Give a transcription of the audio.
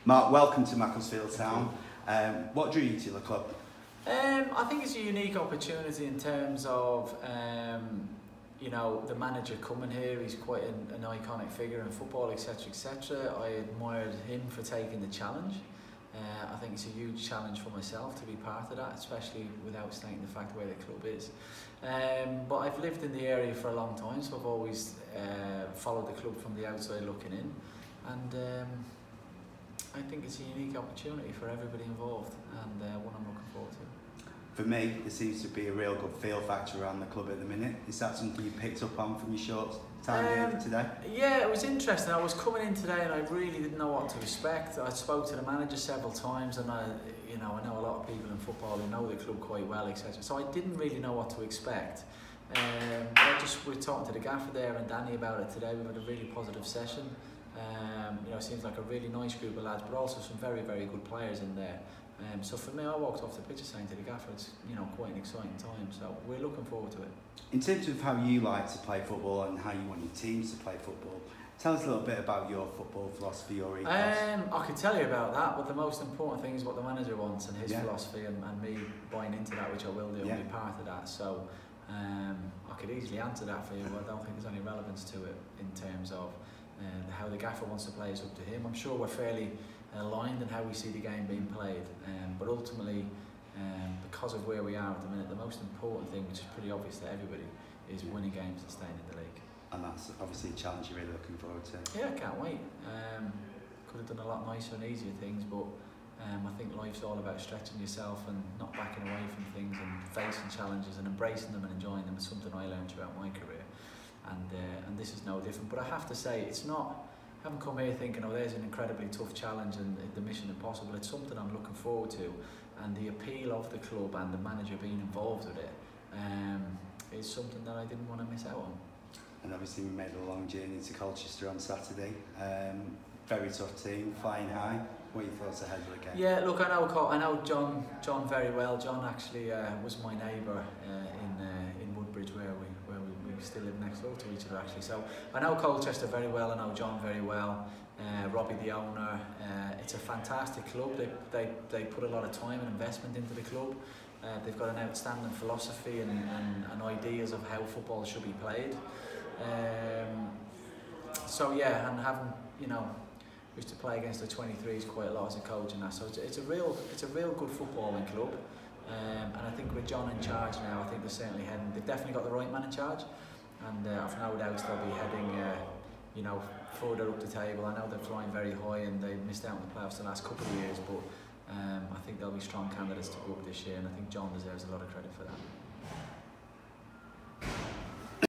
Mark, welcome to Macclesfield Town. What drew you to the club? I think it's a unique opportunity in terms of, you know, the manager coming here. He's quite an iconic figure in football, etc, etc. I admired him for taking the challenge. I think it's a huge challenge for myself to be part of that, especially without stating the fact where the club is. But I've lived in the area for a long time, so I've always followed the club from the outside looking in. And I think it's a unique opportunity for everybody involved, and one I'm looking forward to. For me, there seems to be a real good feel factor around the club at the minute. Is that something you picked up on from your short time here today? Yeah, it was interesting. I was coming in today and I really didn't know what to expect. I spoke to the manager several times, and I know a lot of people in football who know the club quite well, etc. So I didn't really know what to expect. We're talking to the gaffer there and Danny about it today. We've had a really positive session. It seems like a really nice group of lads, but also some very, very good players in there. So for me, I walked off the pitch saying to the gaffer, it's quite an exciting time. So we're looking forward to it. In terms of how you like to play football and how you want your teams to play football, tell us a little bit about your football philosophy or ethos. I could tell you about that, but the most important thing is what the manager wants and his philosophy, and me buying into that, which I will do, and be part of that. So I could easily answer that for you, but I don't think there's any relevance to it in terms of how the gaffer wants to play is up to him. I'm sure we're fairly aligned in how we see the game being played, but ultimately, because of where we are at the minute, the most important thing, which is pretty obvious to everybody, is winning games and staying in the league. And that's obviously a challenge you're really looking forward to. Yeah, I can't wait. Could have done a lot nicer and easier things, but I think life's all about stretching yourself and not backing away from things and facing challenges and embracing them and enjoying them. It's something I learned throughout my career, and this is no different. But I have to say, it's not. I haven't come here thinking, oh, there's an incredibly tough challenge and the mission impossible. It's something I'm looking forward to, and the appeal of the club and the manager being involved with it is something that I didn't want to miss out on. And obviously we made a long journey to Colchester on Saturday. Very tough team, flying high. What are your thoughts ahead of the game? Yeah, look, I know John very well. John actually was my neighbour in Woodbridge, where we still live next door to each other actually. So I know Colchester very well. I know John very well. Robbie, the owner. It's a fantastic club. They put a lot of time and investment into the club. They've got an outstanding philosophy and ideas of how football should be played. So yeah, and having used to play against the 23s quite a lot as a coach and that. So it's a real good footballing club. And I think with John in charge now, I think they're certainly heading. They've definitely got the right man in charge, and I've no doubt they'll be heading, further up the table. I know they're flying very high and they missed out on the playoffs the last couple of years, but I think they'll be strong candidates to go up this year, and I think John deserves a lot of credit for that.